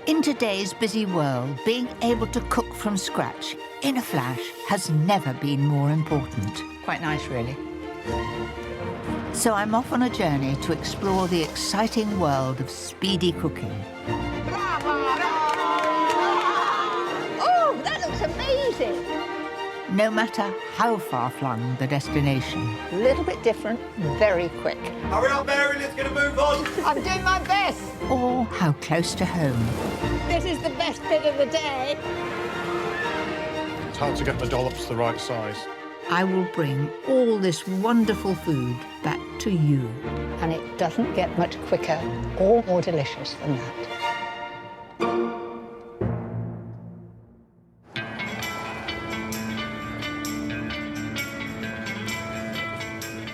In today's busy world, being able to cook from scratch in a flash has never been more important. Quite nice, really. So I'm off on a journey to explore the exciting world of speedy cooking. Oh, that looks amazing. No matter how far-flung the destination. A little bit different, very quick. Hurry up, Mary, let's get a move on. I'm doing my best. Or how close to home. This is the best bit of the day. It's hard to get the dollops the right size. I will bring all this wonderful food back to you. And it doesn't get much quicker or more delicious than that.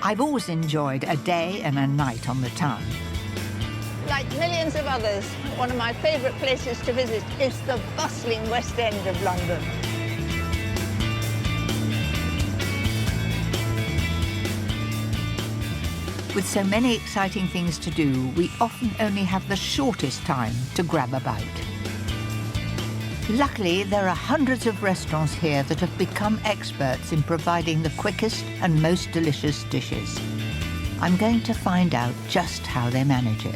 I've always enjoyed a day and a night on the town. Like millions of others, one of my favourite places to visit is the bustling West End of London. With so many exciting things to do, we often only have the shortest time to grab a bite. Luckily, there are hundreds of restaurants here that have become experts in providing the quickest and most delicious dishes. I'm going to find out just how they manage it.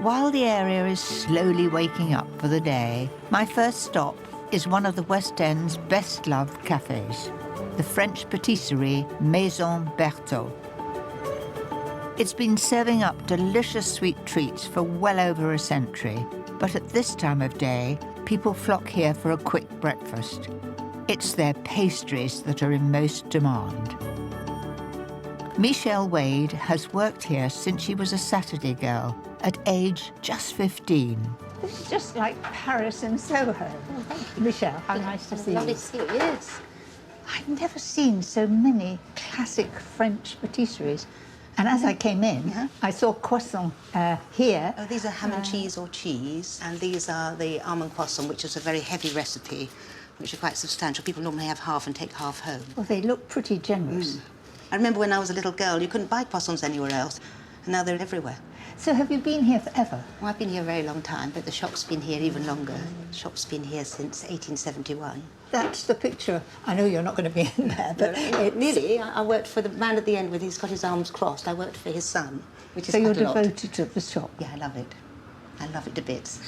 While the area is slowly waking up for the day, my first stop is one of the West End's best-loved cafes, the French patisserie Maison Berthaud. It's been serving up delicious sweet treats for well over a century, but at this time of day, people flock here for a quick breakfast. It's their pastries that are in most demand. Michelle Wade has worked here since she was a Saturday girl, at age just 15. This is just like Paris and Soho. Oh, thank you. Michelle, how nice to see you. Lovely to see you, yes. I've never seen so many classic French patisseries. And as I came in, I saw croissant here. Oh, these are ham and cheese or cheese, and these are the almond croissant, which is a very heavy recipe, which are quite substantial. People normally have half and take half home. Well, they look pretty generous. I remember when I was a little girl, you couldn't buy croissants anywhere else, and now they're everywhere. So have you been here forever? Well, I've been here a very long time, but the shop's been here even longer. The shop's been here since 1871. That's the picture. I know you're not going to be in there, but Really, I worked for the man at the end with he's got his arms crossed. I worked for his son, which is So you're quite a lot. devoted to the shop? Yeah, I love it. I love it to bits.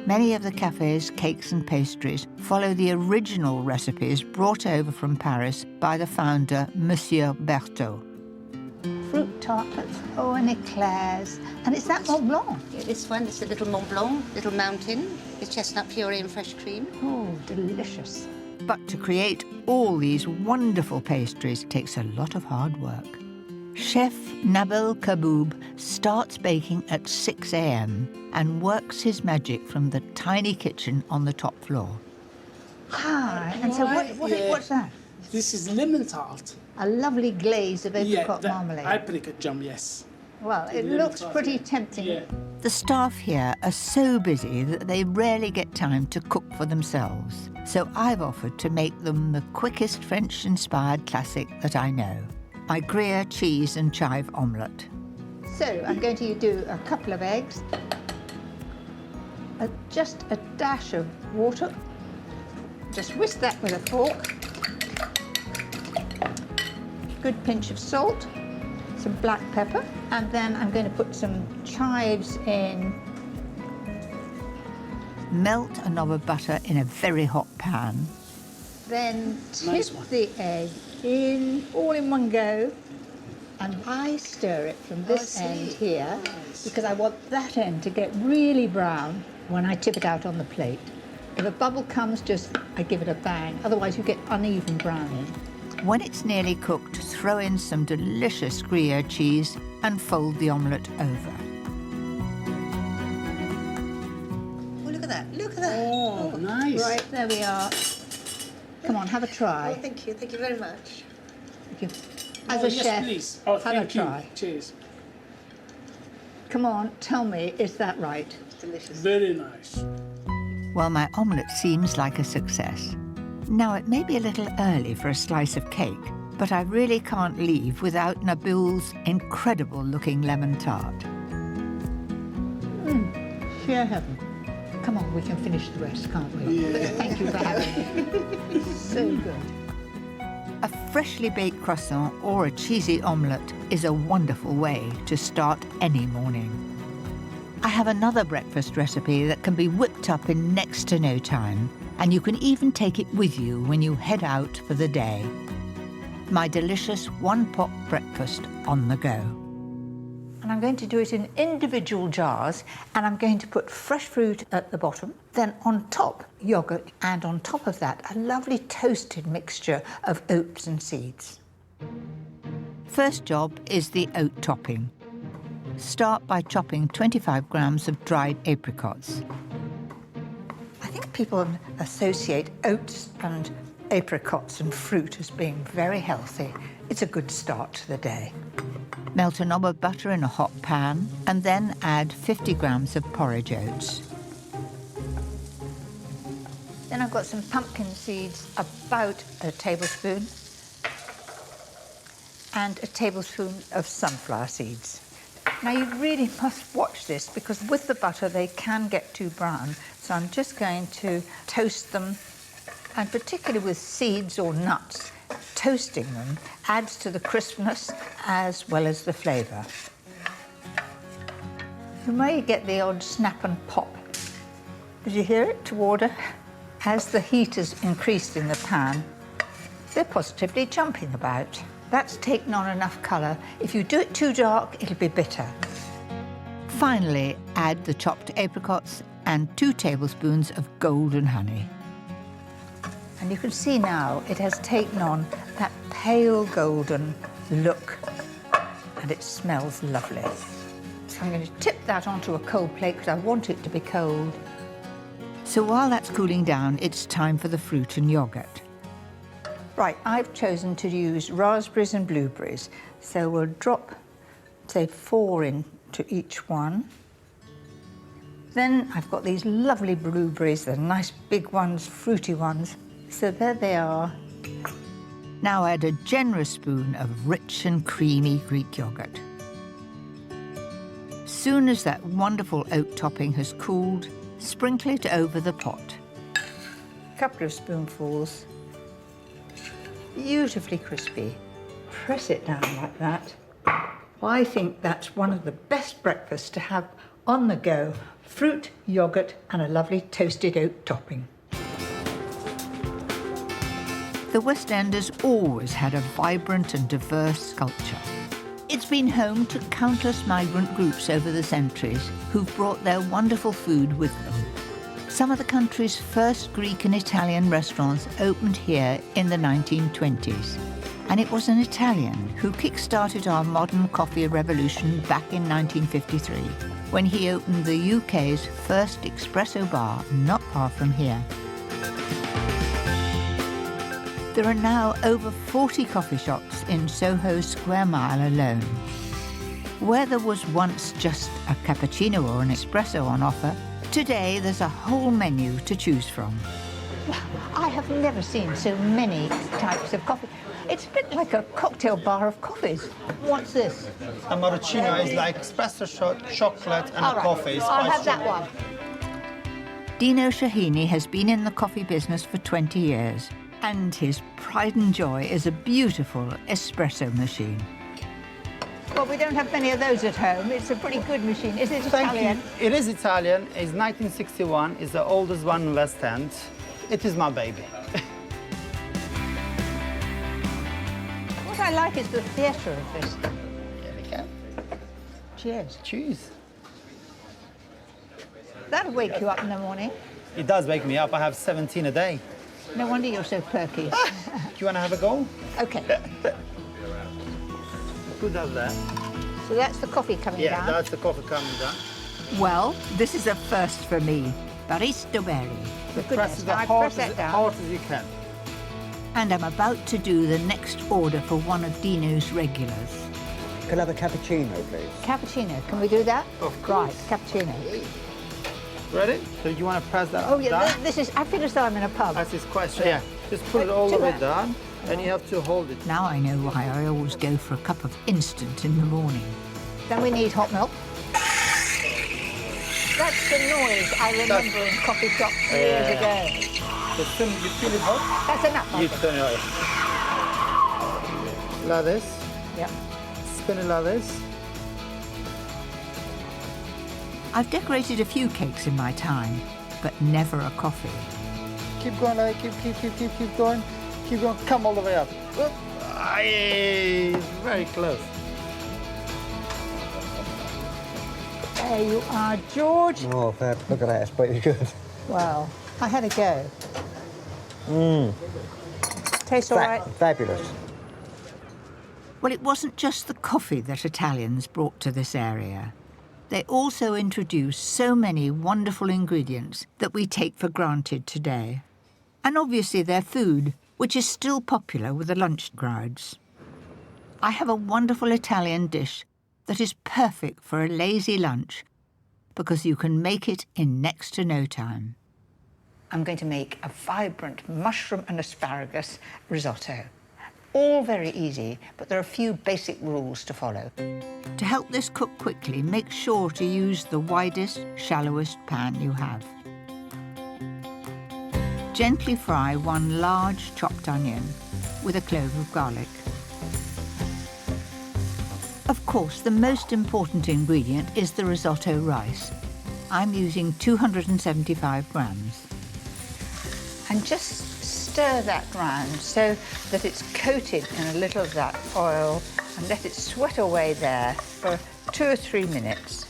Many of the cafe's cakes and pastries follow the original recipes brought over from Paris by the founder, Monsieur Berthaud. Fruit tartlets, oh, and eclairs. And is that Mont Blanc? Yeah, this one is a little Mont Blanc, little mountain, with chestnut puree and fresh cream. Oh, delicious. But to create all these wonderful pastries takes a lot of hard work. Chef Nabil Kaboub starts baking at 6 a.m. and works his magic from the tiny kitchen on the top floor. Ah, and so what's that? This is lemon tart. A lovely glaze of apricot marmalade. Apricot jam, yes. Well, it looks pretty tempting. Yeah. The staff here are so busy that they rarely get time to cook for themselves. So I've offered to make them the quickest French-inspired classic that I know, my Gruyere cheese and chive omelette. So I'm going to do a couple of eggs, just a dash of water. Just whisk that with a fork. Good pinch of salt, some black pepper, and then I'm going to put some chives in. Melt a knob of butter in a very hot pan. Then Nice tip one. the egg in, all in one go, and I stir it from this end here, because I want that end to get really brown when I tip it out on the plate. If a bubble comes, I give it a bang, otherwise you get uneven browning. When it's nearly cooked, throw in some delicious Gruyere cheese and fold the omelette over. Oh, look at that, look at that. Oh, nice. Right, there we are. Come on, have a try. Oh, thank you very much. Thank you. As a yes, chef, please. Oh, have a thank you. try. Cheers. Come on, tell me, is that right? It's delicious. Very nice. Well, my omelette seems like a success. Now, it may be a little early for a slice of cake, but I really can't leave without Nabil's incredible-looking lemon tart. Sheer heaven. Come on, we can finish the rest, can't we? Yeah. Thank you for having me. So good. A freshly baked croissant or a cheesy omelette is a wonderful way to start any morning. I have another breakfast recipe that can be whipped up in next to no time, and you can even take it with you when you head out for the day. My delicious one-pot breakfast on the go. And I'm going to do it in individual jars, and I'm going to put fresh fruit at the bottom, then on top yoghurt, and on top of that a lovely toasted mixture of oats and seeds. First job is the oat topping. Start by chopping 25 grams of dried apricots. I think people associate oats and apricots and fruit as being very healthy. It's a good start to the day. Melt a knob of butter in a hot pan and then add 50 grams of porridge oats. Then I've got some pumpkin seeds, about a tablespoon, and a tablespoon of sunflower seeds. Now you really must watch this because with the butter they can get too brown. So I'm just going to toast them, and particularly with seeds or nuts, toasting them adds to the crispness as well as the flavour. You may get the odd snap and pop. Did you hear it toward it? As the heat has increased in the pan, they're positively jumping about. That's taken on enough colour. If you do it too dark, it'll be bitter. Finally, add the chopped apricots and 2 tablespoons of golden honey. And you can see now it has taken on that pale golden look, and it smells lovely. So I'm going to tip that onto a cold plate because I want it to be cold. So while that's cooling down, it's time for the fruit and yoghurt. Right, I've chosen to use raspberries and blueberries. So we'll drop, say, 4 into each one. Then I've got these lovely blueberries, the nice big ones, fruity ones. So there they are. Now add a generous spoon of rich and creamy Greek yoghurt. Soon as that wonderful oat topping has cooled, sprinkle it over the pot. A couple of spoonfuls. Beautifully crispy. Press it down like that. I think that's one of the best breakfasts to have on the go. Fruit, yoghurt, and a lovely toasted oat topping. The West End has always had a vibrant and diverse culture. It's been home to countless migrant groups over the centuries who've brought their wonderful food with them. Some of the country's first Greek and Italian restaurants opened here in the 1920s. And it was an Italian who kick-started our modern coffee revolution back in 1953, when he opened the UK's first espresso bar not far from here. There are now over 40 coffee shops in Soho Square Mile alone. Where there was once just a cappuccino or an espresso on offer, today there's a whole menu to choose from. I have never seen so many types of coffee. It's a bit like a cocktail bar of coffees. What's this? A Marocchino is like espresso shot, chocolate, and All a right, coffee. I'll have that one. Dino Shahini has been in the coffee business for 20 years, and his pride and joy is a beautiful espresso machine. Well, we don't have many of those at home. It's a pretty good machine. Is it Italian? Thank you. It is Italian. It's 1961. It's the oldest one in West End. It is my baby. What I like is the theatre of this. Here we go. Cheers. Cheers. That'll wake you up in the morning. It does wake me up. I have 17 a day. No wonder you're so perky. Do you want to have a go? OK. Put that there. So that's the coffee coming Yeah, down. that's the coffee coming down. Well, this is a first for me. Barista berry. Press it Now I as hard press that down. hard as you can. And I'm about to do the next order for one of Dino's regulars. Can I have a cappuccino, please? Cappuccino. Can we do that? Of course. Right, cappuccino. Ready? So you want to press that Oh, yeah, down? this is... I feel as though I'm in a pub. That's his question. Yeah. Just put it all the way down, and you have to hold it. Now I know why I always go for a cup of instant in the morning. Then we need hot milk. That's the noise I remember in coffee shops years ago. The sim, you feel it hot? That's enough. You turn it on. Like this. Yeah. Spin it like this. I've decorated a few cakes in my time, but never a coffee. Keep going, like, keep going. Keep going, come all the way up. Whoop. Aye, very close. There you are, George. Oh, Fab, look at that, it's pretty good. Well, I had a go. Tastes all right? Fabulous. Well, it wasn't just the coffee that Italians brought to this area. They also introduced so many wonderful ingredients that we take for granted today. And obviously their food, which is still popular with the lunch crowds. I have a wonderful Italian dish that is perfect for a lazy lunch because you can make it in next to no time. I'm going to make a vibrant mushroom and asparagus risotto. All very easy, but there are a few basic rules to follow. To help this cook quickly, make sure to use the widest, shallowest pan you have. Gently fry 1 large chopped onion with a clove of garlic. Of course, the most important ingredient is the risotto rice. I'm using 275 grams. And just stir that round so that it's coated in a little of that oil and let it sweat away there for 2 or 3 minutes.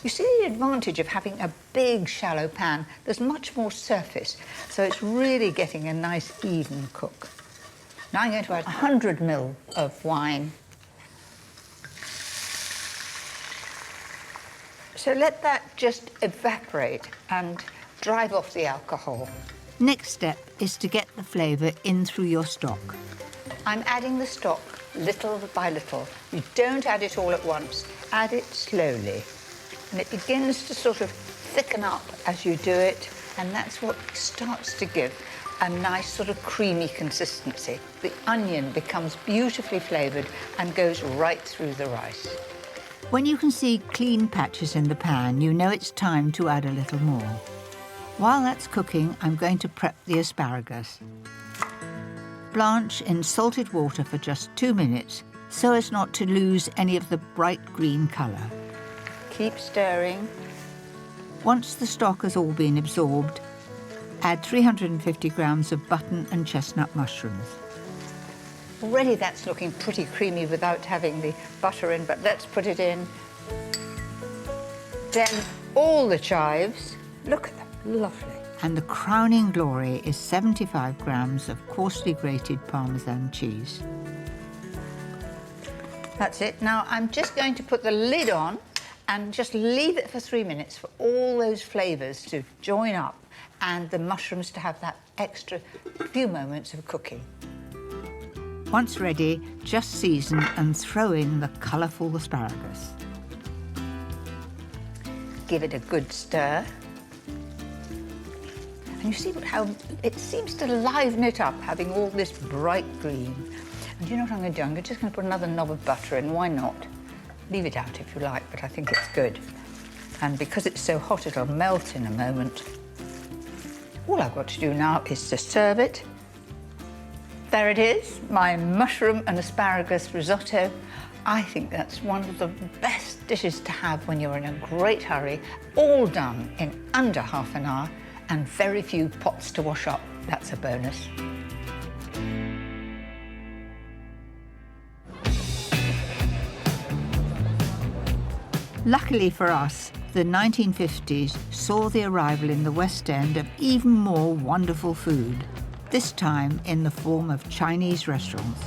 You see the advantage of having a big, shallow pan. There's much more surface, so it's really getting a nice, even cook. Now I'm going to add 100 ml of wine. So let that just evaporate and drive off the alcohol. Next step is to get the flavour in through your stock. I'm adding the stock little by little. You don't add it all at once. Add it slowly. And it begins to sort of thicken up as you do it, and that's what starts to give a nice sort of creamy consistency. The onion becomes beautifully flavoured and goes right through the rice. When you can see clean patches in the pan, you know it's time to add a little more. While that's cooking, I'm going to prep the asparagus. Blanch in salted water for just 2 minutes so as not to lose any of the bright green colour. Keep stirring. Once the stock has all been absorbed, add 350 grams of button and chestnut mushrooms. Already that's looking pretty creamy without having the butter in, but let's put it in. Then all the chives. Look at them, lovely. And the crowning glory is 75 grams of coarsely grated Parmesan cheese. That's it. Now I'm just going to put the lid on and just leave it for 3 minutes for all those flavours to join up and the mushrooms to have that extra few moments of cooking. Once ready, just season and throw in the colourful asparagus. Give it a good stir. And you see how it seems to liven it up, having all this bright green. And you know what I'm going to do? I'm just going to put another knob of butter in. Why not? Leave it out if you like, but I think it's good. And because it's so hot, it'll melt in a moment. All I've got to do now is to serve it. There it is, my mushroom and asparagus risotto. I think that's one of the best dishes to have when you're in a great hurry, all done in under half an hour, and very few pots to wash up. That's a bonus. Luckily for us, the 1950s saw the arrival in the West End of even more wonderful food, this time in the form of Chinese restaurants.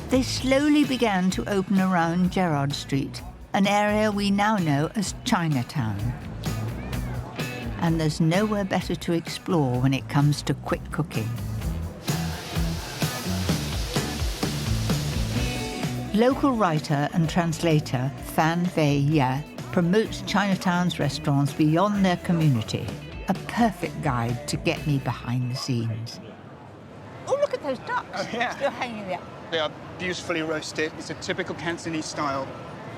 They slowly began to open around Gerrard Street, an area we now know as Chinatown. And there's nowhere better to explore when it comes to quick cooking. Local writer and translator Fan Wei Ye promotes Chinatown's restaurants beyond their community, a perfect guide to get me behind the scenes. Oh, look at those ducks. Oh, yeah. Still hanging there. They are beautifully roasted. It's a typical Cantonese style.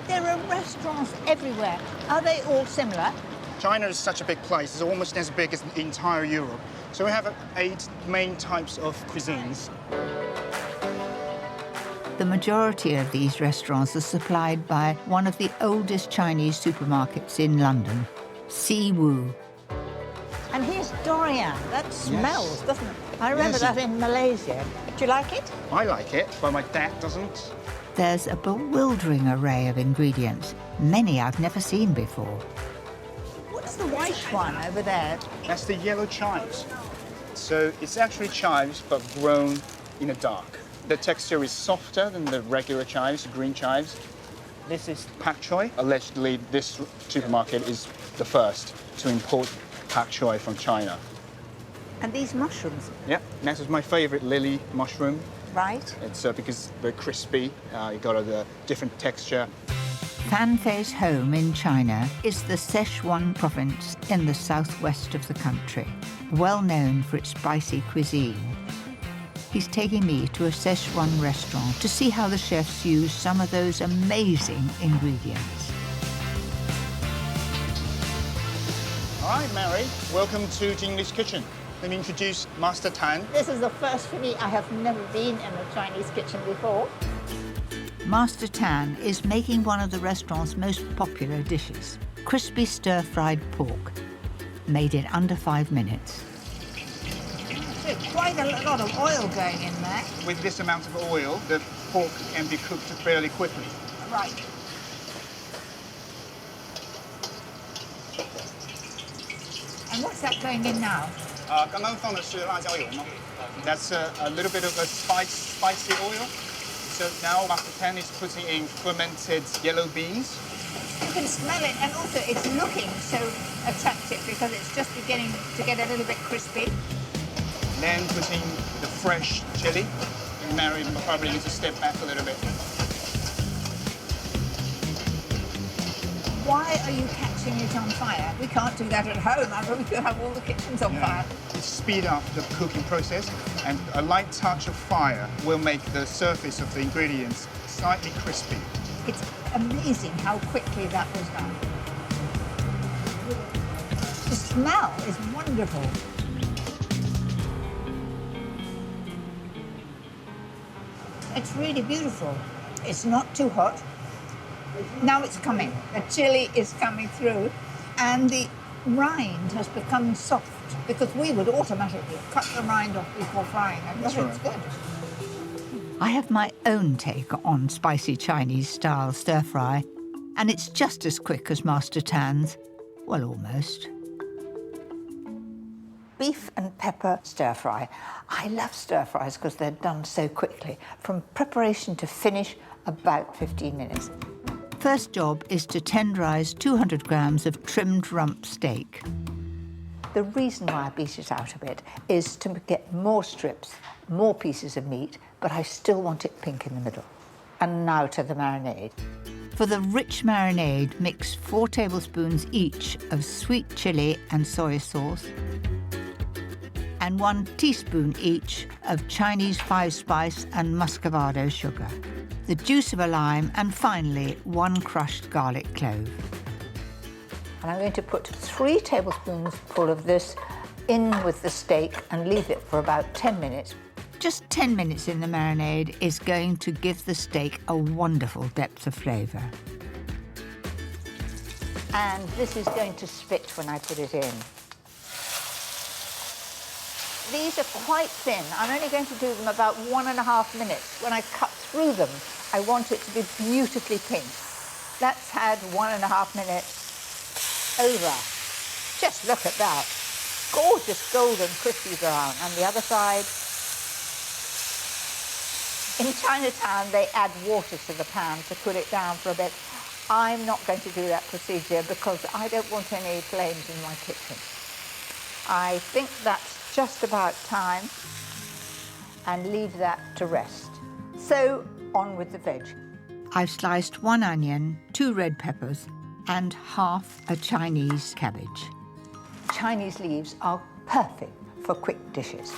There are restaurants everywhere. Are they all similar? China is such a big place. It's almost as big as the entire Europe. So we have 8 main types of cuisines. The majority of these restaurants are supplied by one of the oldest Chinese supermarkets in London, Siwu. And here's durian. That smells, doesn't it? I remember that in Malaysia. Do you like it? I like it, but my dad doesn't. There's a bewildering array of ingredients, many I've never seen before. What's the white one over there? That's the yellow chives. So it's actually chives, but grown in the dark. The texture is softer than the regular chives, green chives. This is pak choy. Allegedly, this supermarket is the first to import pak choy from China. And these mushrooms, Yeah, that is my favorite lily mushroom. right? It's because they're crispy. You got a different texture. Fan Fei's home in China is the Szechuan province in the southwest of the country, well known for its spicy cuisine. He's taking me to a Szechuan restaurant to see how the chefs use some of those amazing ingredients. All right, Mary, welcome to Jinglish Kitchen. Let me introduce Master Tan. This is the first for me. I have never been in a Chinese kitchen before. Master Tan is making one of the restaurant's most popular dishes, crispy stir-fried pork, made in under 5 minutes. There's quite a lot of oil going in there. With this amount of oil, the pork can be cooked fairly quickly. Right. And what's that going in now? 刚刚放的是辣椒油吗? That's a little bit of a spicy oil. So now Master Tan is putting in fermented yellow beans. You can smell it, and also it's looking so attractive because it's just beginning to get a little bit crispy. Then putting the fresh chili. Mary probably needs to step back a little bit. Why are you catching it on fire? We can't do that at home. I mean, we could have all the kitchens on fire. To speed up the cooking process, and a light touch of fire will make the surface of the ingredients slightly crispy. It's amazing how quickly that was done. The smell is wonderful. It's really beautiful. It's not too hot. Now it's coming. The chili is coming through, and the rind has become soft because we would automatically cut the rind off before frying, and it's good. I have my own take on spicy Chinese-style stir-fry, and it's just as quick as Master Tan's. Well, almost. Beef and pepper stir-fry. I love stir-fries because they're done so quickly. From preparation to finish, about 15 minutes. First job is to tenderize 200 grams of trimmed rump steak. The reason why I beat it out a bit is to get more strips, more pieces of meat, but I still want it pink in the middle. And now to the marinade. For the rich marinade, mix 4 tablespoons each of sweet chili and soy sauce, and 1 teaspoon each of Chinese 5-spice and muscovado sugar, the juice of a lime, and finally 1 crushed garlic clove. And I'm going to put 3 tablespoons full of this in with the steak and leave it for about 10 minutes. Just 10 minutes in the marinade is going to give the steak a wonderful depth of flavour. And this is going to spit when I put it in. These are quite thin. I'm only going to do them about 1.5 minutes. When I cut through them, I want it to be beautifully pink. That's had 1.5 minutes over. Just look at that. Gorgeous golden crispy brown. And the other side. In Chinatown, they add water to the pan to cool it down for a bit. I'm not going to do that procedure because I don't want any flames in my kitchen. I think that's just about time, and leave that to rest. So, on with the veg. I've sliced 1 onion, 2 red peppers, and half a Chinese cabbage. Chinese leaves are perfect for quick dishes.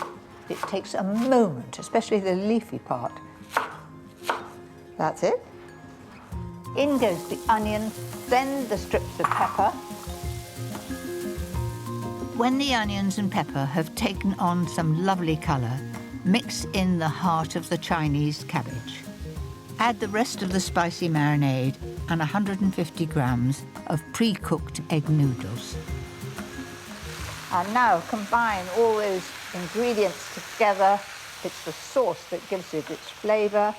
It takes a moment, especially the leafy part. That's it. In goes the onion, then the strips of pepper. When the onions and pepper have taken on some lovely colour, mix in the heart of the Chinese cabbage. Add the rest of the spicy marinade and 150 grams of pre-cooked egg noodles. And now combine all those ingredients together. It's the sauce that gives it its flavour.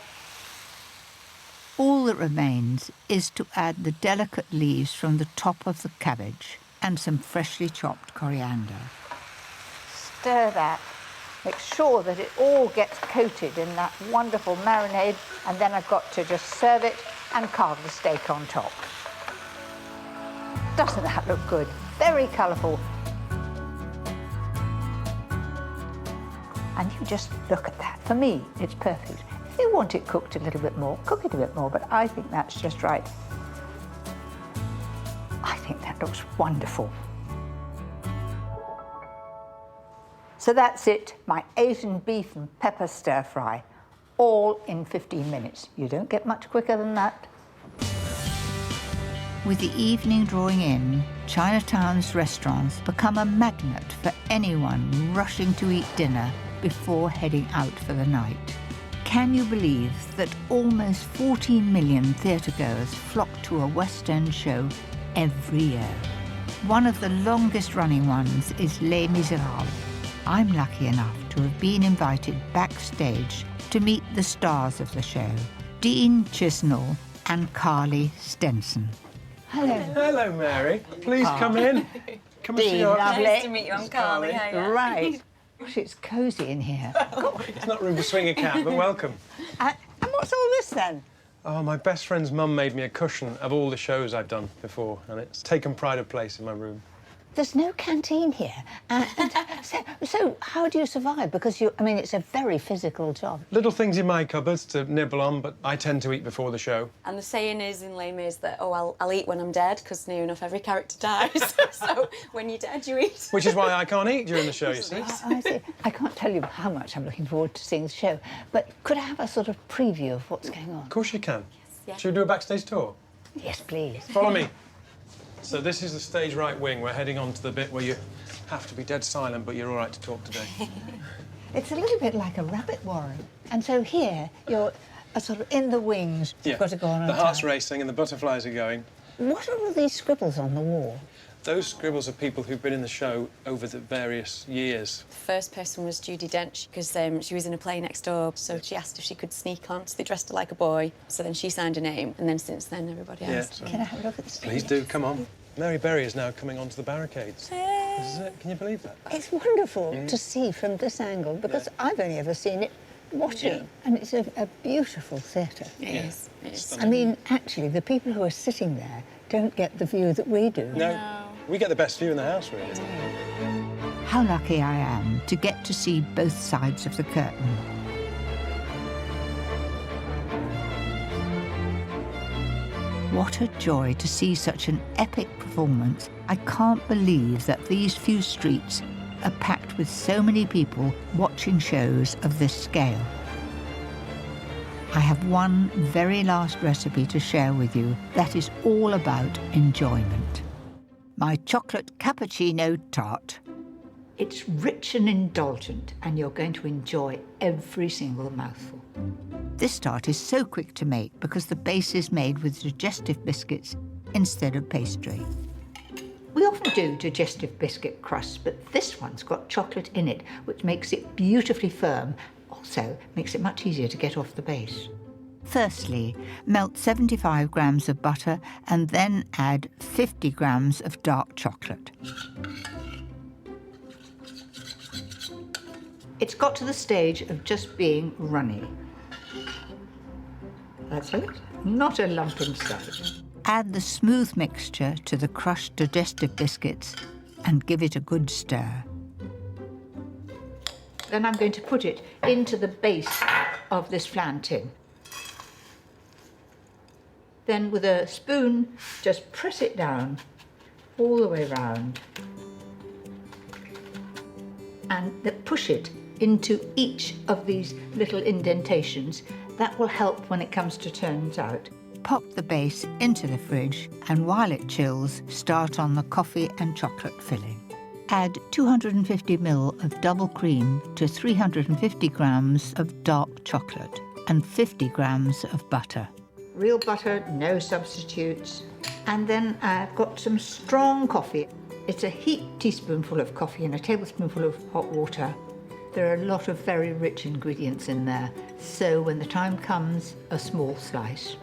All that remains is to add the delicate leaves from the top of the cabbage and some freshly chopped coriander. Stir that. Make sure that it all gets coated in that wonderful marinade, and then I've got to just serve it and carve the steak on top. Doesn't that look good? Very colourful. And you just look at that. For me, it's perfect. If you want it cooked a little bit more, cook it a bit more, but I think that's just right. I think that looks wonderful. So that's it, my Asian beef and pepper stir fry, all in 15 minutes. You don't get much quicker than that. With the evening drawing in, Chinatown's restaurants become a magnet for anyone rushing to eat dinner before heading out for the night. Can you believe that almost 14 million theatregoers flock to a West End show every year? One of the longest running ones is Les Miserables. I'm lucky enough to have been invited backstage to meet the stars of the show, Dean Chisnell and Carly Stenson. Hello. Hello, Mary. Please come in. Come and see Dean, our... lovely. Nice to meet you. I'm Carly. Hiya. Right. Gosh, it's cosy in here. It's not room to swing a cat, but welcome. And what's all this then? Oh, my best friend's mum made me a cushion of all the shows I've done before, and it's taken pride of place in my room. There's no canteen here. So how do you survive? Because it's a very physical job. Little things in my cupboards to nibble on, but I tend to eat before the show. And the saying is in Les Mis that, oh, I'll eat when I'm dead, because near enough every character dies. So when you're dead, you eat. Which is why I can't eat during the show, you see. I see. I can't tell you how much I'm looking forward to seeing the show, but could I have a sort of preview of what's going on? Of course you can. Yes, yeah. Should we do a backstage tour? Yes, please. Follow me. So this is the stage right wing. We're heading on to the bit where you have to be dead silent, but you're all right to talk today. It's a little bit like a rabbit warren. And so here, you're sort of in the wings. Yeah. You've got to go on the a heart's time. racing and the butterflies are going. What are all these scribbles on the wall? Those scribbles are people who've been in the show over the various years. The first person was Judi Dench, because she was in a play next door, so she asked if she could sneak on, so they dressed her like a boy. So then she signed her name, and then since then, everybody has. So Can I have a look at this? please do, come on. Mary Berry is now coming onto the barricades. This is it. Can you believe that? It's wonderful to see from this angle, because I've only ever seen it watching, and it's a beautiful theatre. It is. It is. I mean, actually, the people who are sitting there don't get the view that we do. No. We get the best view in the house, really. How lucky I am to get to see both sides of the curtain. What a joy to see such an epic performance. I can't believe that these few streets are packed with so many people watching shows of this scale. I have one very last recipe to share with you that is all about enjoyment. My chocolate cappuccino tart. It's rich and indulgent, and you're going to enjoy every single mouthful. This tart is so quick to make because the base is made with digestive biscuits instead of pastry. We often do digestive biscuit crusts, but this one's got chocolate in it, which makes it beautifully firm. Also, makes it much easier to get off the base. Firstly, melt 75 grams of butter and then add 50 grams of dark chocolate. It's got to the stage of just being runny. That's it. Not a lump inside. Add the smooth mixture to the crushed digestive biscuits and give it a good stir. Then I'm going to put it into the base of this flan tin. Then with a spoon, just press it down all the way round. and push it into each of these little indentations. That will help when it comes to turns out. Pop the base into the fridge, and while it chills, start on the coffee and chocolate filling. Add 250 ml of double cream to 350 grams of dark chocolate and 50 grams of butter. Real butter, no substitutes. And then I've got some strong coffee. It's a heaped teaspoonful of coffee and a tablespoonful of hot water. There are a lot of very rich ingredients in there, so when the time comes, a small slice.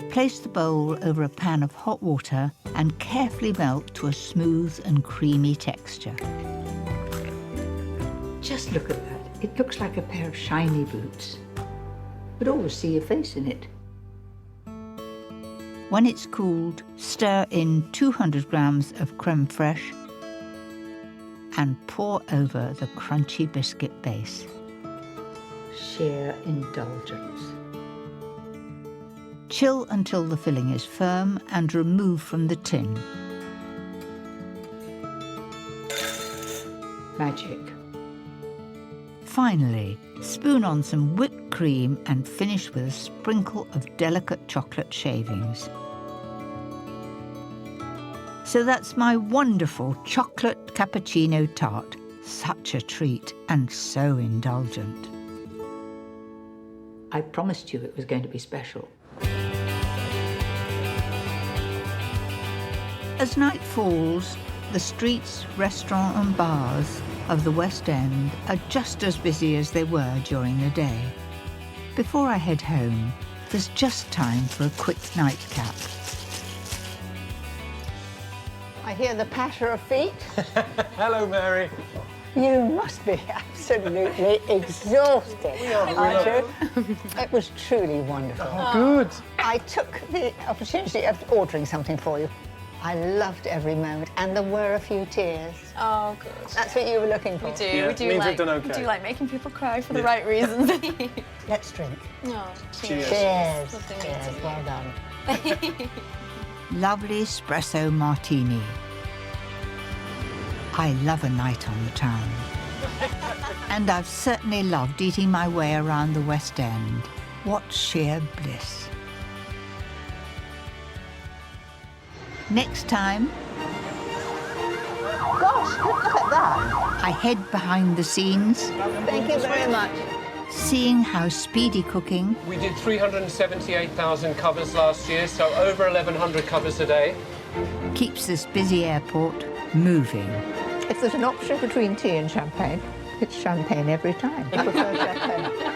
Place the bowl over a pan of hot water and carefully melt to a smooth and creamy texture. Just look at that. It looks like a pair of shiny boots. You'd always see your face in it. When it's cooled, stir in 200 grams of creme fraiche and pour over the crunchy biscuit base. Sheer indulgence. Chill until the filling is firm and remove from the tin. Magic. Finally, spoon on some whipped cream and finish with a sprinkle of delicate chocolate shavings. So that's my wonderful chocolate cappuccino tart. Such a treat and so indulgent. I promised you it was going to be special. As night falls, the streets, restaurants and bars of the West End are just as busy as they were during the day. Before I head home, there's just time for a quick nightcap. I hear the patter of feet. Hello, Mary. You must be absolutely exhausted, aren't you? It was truly wonderful. Oh, good. I took the opportunity of ordering something for you. I loved every moment, and there were a few tears. Oh, good. That's what you were looking for. We do. Yeah, we do means like. we've done okay. We do like making people cry for the right reasons. Let's drink. Oh, Cheers. Cheers. Lovely Cheers. meeting Well done. Lovely espresso martini. I love a night on the town. And I've certainly loved eating my way around the West End. What sheer bliss. Next time, Gosh, look at that. I head behind the scenes, Thank you very much. seeing how Speedy cooking We did 378,000 covers last year, so over 1,100 covers a day. keeps this busy airport moving. If there's an option between tea and champagne, it's champagne every time. I prefer champagne.